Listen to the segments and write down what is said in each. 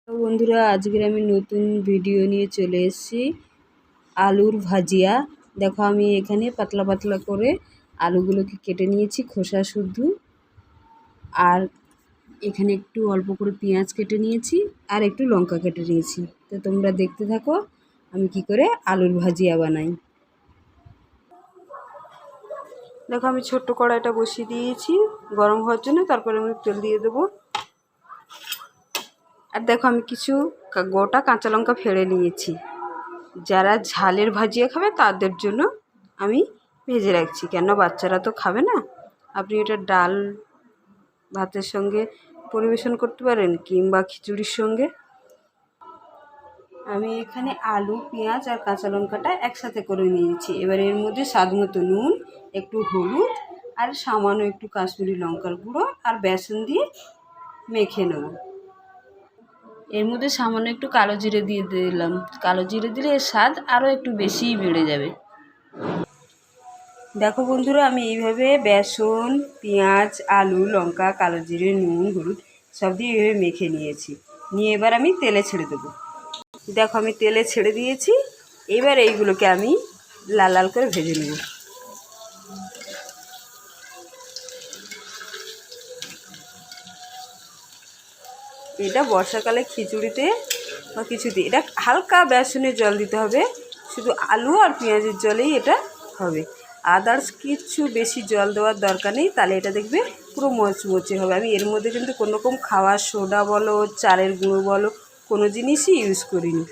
তো বন্ধুরা, আজকের আমি নতুন ভিডিও নিয়ে চলে এসেছি আলুর ভাজিয়া। দেখো, আমি এখানে পাতলা পাতলা করে আলুগুলোকে কেটে নিয়েছি খোসা শুদ্ধ, আর এখানে একটু অল্প করে পেঁয়াজ কেটে নিয়েছি আর একটু লঙ্কা কেটে নিয়েছি। তো তোমরা দেখতে থাকো আমি কি করে আলুর ভাজিয়া বানাই। দেখো, আমি ছোট্ট কড়াইটা বসিয়ে দিয়েছি গরম হওয়ার জন্য, তারপরে আমি তেল দিয়ে দেবো। আর দেখো, আমি কিছু গোটা কাঁচা লঙ্কা ফেড়ে নিয়েছি। যারা ঝালের ভাজিয়া খাবে তাদের জন্য আমি ভেজে রাখছি, কেন বাচ্চারা তো খাবে না। আপনি এটা ডাল ভাতের সঙ্গে পরিবেশন করতে পারেন কিংবা খিচুড়ির সঙ্গে। আমি এখানে আলু, পেঁয়াজ আর কাঁচা লঙ্কাটা একসাথে করে নিয়েছি। এবার এর মধ্যে স্বাদ মতো নুন, একটু হলুদ আর সামান্য একটু কাশ্মীরি লঙ্কার গুঁড়ো আর বেসন দিয়ে মেখে নেব। এর মধ্যে সামান্য একটু কালো জিরে দিয়ে দিলাম। কালো জিরে দিলে এর স্বাদ আরও একটু বেশিই বেড়ে যাবে। দেখো বন্ধুরা, আমি এইভাবে বেসন, পেঁয়াজ, আলু, লঙ্কা, কালো জিরে, নুন, হলুদ সব দিয়ে এইভাবে মেখে নিয়েছি। নিয়ে এবার আমি তেলে ছেড়ে দেবো। দেখো, আমি তেলে ছেড়ে দিয়েছি। এবার এইগুলোকে আমি লাল লাল করে ভেজে নেব। এটা বর্ষাকালে খিচুড়িতে বা কিছুতে এটা হালকা বেসনের জল দিতে হবে। শুধু আলু আর পেঁয়াজের জলেই এটা হবে, আদার্স কিচ্ছু বেশি জল দেওয়ার দরকার নেই। তাহলে এটা দেখবে পুরো মচমচে হবে। আমি এর মধ্যে কিন্তু কোনো রকম খাওয়ার সোডা বলো, চালের গুঁড়ো বলো, কোনো জিনিসই ইউজ করিনি।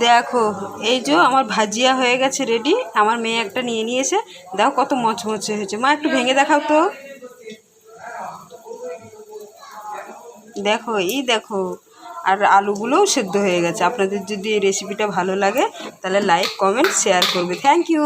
দেখো, এই যে আমার ভাজিয়া হয়ে গেছে রেডি। আমার মেয়ে একটা নিয়ে নিয়েছে। দেখো কত মচমচে হয়েছে। মা, একটু ভেঙে দেখাও তো। দেখো, এই দেখো, আর আলুগুলোও সেদ্ধ হয়ে গেছে। আপনাদের যদি এই রেসিপিটা ভালো লাগে তাহলে লাইক, কমেন্ট, শেয়ার করবে। Thank you.